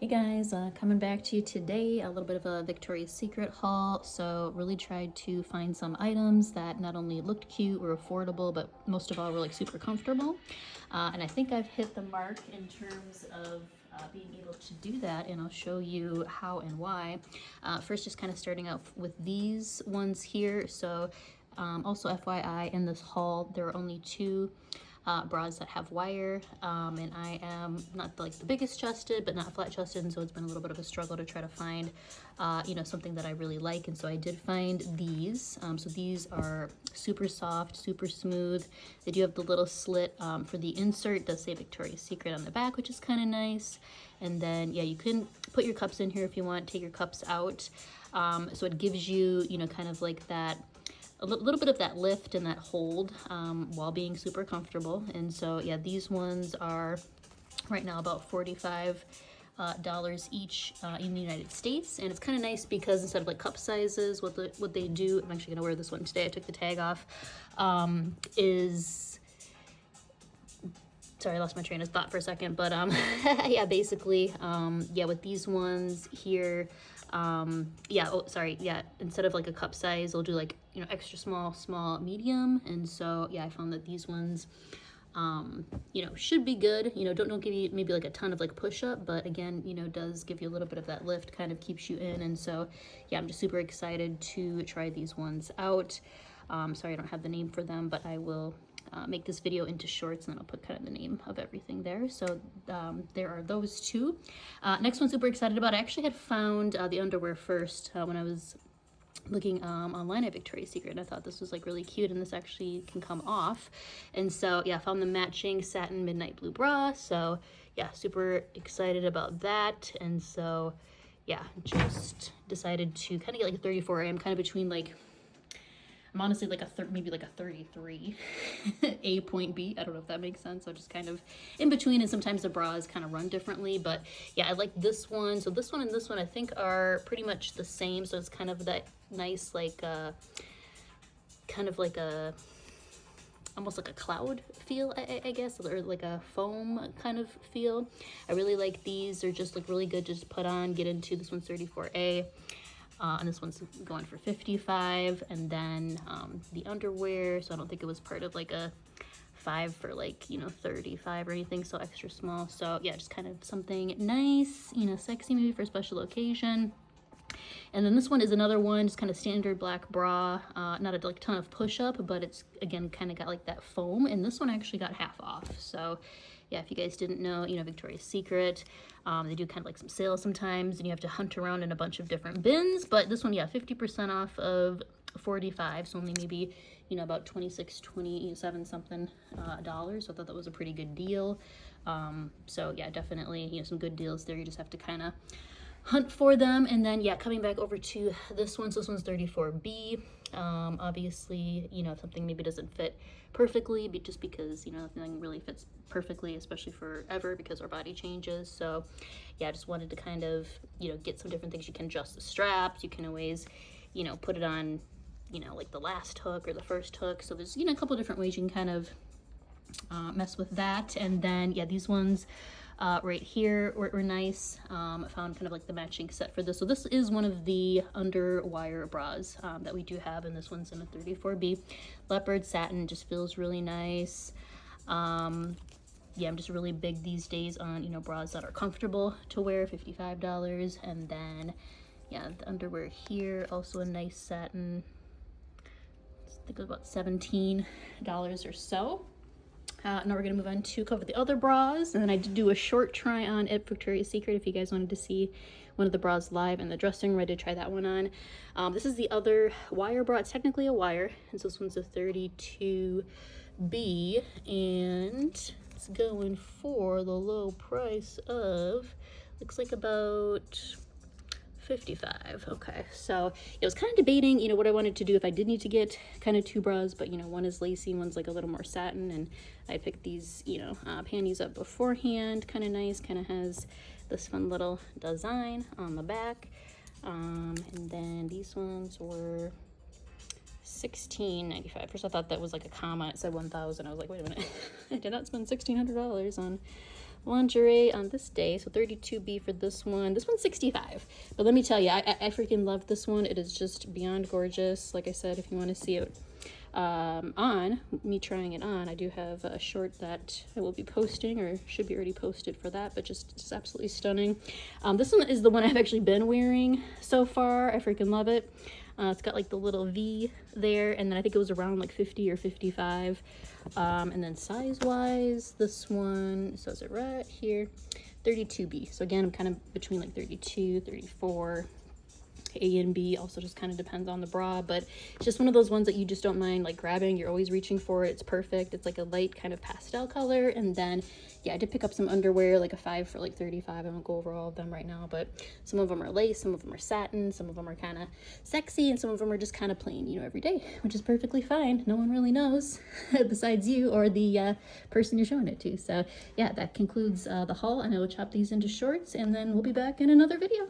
Hey guys, coming back to you today, a little bit of a Victoria's Secret haul. So really tried to find some items that not only looked cute or affordable, but most of all were like super comfortable. And I think I've hit the mark in terms of being able to do that, and I'll show you how and why. First, just kind of starting out with these ones here. So also FYI, in this haul, there are only two bras that have wire, and I am not like the biggest chested, but not flat chested, and so it's been a little bit of a struggle to try to find something that I really like. And so I did find these. So these are super soft, super smooth. They do have the little slit for the insert. It does say Victoria's Secret on the back, which is kind of nice. And then yeah, you can put your cups in here if you want, take your cups out. So it gives you kind of like that a little bit of that lift and that hold while being super comfortable. And so yeah, these ones are right now about $45 each in the United States. And it's kind of nice because instead of like cup sizes, what they do, I'm actually gonna wear this one today, I took the tag off, is, sorry, I lost my train of thought for a second, but yeah, basically, yeah, with these ones here, instead of like a cup size, they'll do like, extra small, medium. And so, yeah, I found that these ones, should be good. Don't give you maybe like a ton of like push up, but again, does give you a little bit of that lift, kind of keeps you in. And so, yeah, I'm just super excited to try these ones out. Sorry, I don't have the name for them, but I will make this video into shorts, and then I'll put kind of the name of everything there. So there are those two. Next one, super excited about. I actually had found the underwear first when I was looking online at Victoria's Secret, and I thought this was like really cute, and this actually can come off. And so yeah, I found the matching satin midnight blue bra. So yeah, super excited about that. And so yeah, just decided to kind of get like a 34. I'm kind of between like, I'm honestly like maybe like a 33 A point B. I don't know if that makes sense. So just kind of in between, and sometimes the bras kind of run differently. But yeah, I like this one. So this one and this one I think are pretty much the same. So it's kind of that nice like kind of like a almost like a cloud feel, I guess, or like a foam kind of feel. I really like these. They're just like really good to just put on, get into. This one's 34A. And this one's going for 55. And then the underwear, so I don't think it was part of like a 5 for like 35 or anything, so extra small. So yeah, just kind of something nice, sexy maybe for a special occasion. And then this one is another one, just kind of standard black bra, not a like ton of push-up, but it's again kind of got like that foam. And this one actually got half off. So yeah, if you guys didn't know, Victoria's Secret, they do kind of like some sales sometimes, and you have to hunt around in a bunch of different bins. But this one, yeah, 50% off of 45, so only maybe about 26, 27 something dollars. So I thought that was a pretty good deal. So yeah, definitely some good deals there. You just have to kind of hunt for them. And then yeah, coming back over to this one, so this one's 34B. Obviously, if something maybe doesn't fit perfectly, but just because nothing really fits perfectly, especially forever, because our body changes. So yeah, I just wanted to kind of get some different things. You can adjust the straps, you can always put it on like the last hook or the first hook. So there's a couple different ways you can kind of mess with that. And then yeah, these ones right here were nice. I found kind of like the matching set for this. So this is one of the underwire bras that we do have, and this one's in a 34B. Leopard satin, just feels really nice. Yeah, I'm just really big these days on bras that are comfortable to wear. $55. And then yeah, the underwear here, also a nice satin. I think it was about $17 or so. Now we're going to move on to cover the other bras. And then I did do a short try on at Victoria's Secret if you guys wanted to see one of the bras live in the dressing room. I did try that one on. This is the other wire bra. It's technically a wire, and so this one's a 32B, and it's going for the low price of, looks like about 55. Okay, so I was kind of debating what I wanted to do, if I did need to get kind of two bras, but one is lacy, one's like a little more satin. And I picked these panties up beforehand. Kind of nice, kind of has this fun little design on the back. And then these ones were $16.95. First I thought that was like a comma, it said 1,000. I was like, wait a minute, I did not spend $1,600 on lingerie on this day. So 32B for this one. This one's 65. But let me tell you, I freaking love this one. It is just beyond gorgeous. Like I said, if you want to see it on, me trying it on, I do have a short that I will be posting, or should be already posted for that, but just absolutely stunning. This one is the one I've actually been wearing so far. I freaking love it. It's got like the little V there, and then I think it was around like 50 or 55. And then size wise, this one says it right here, 32B. So again, I'm kind of between like 32, 34. A and B also just kind of depends on the bra, but it's just one of those ones that you just don't mind like grabbing. You're always reaching for it. It's perfect. It's like a light kind of pastel color. And then yeah, I did pick up some underwear, like a 5 for like 35. I won't go over all of them right now, but some of them are lace, some of them are satin, some of them are kind of sexy, and some of them are just kind of plain, you know, every day, which is perfectly fine. No one really knows besides you or the person you're showing it to. So yeah, that concludes the haul, and I will chop these into shorts, and then we'll be back in another video.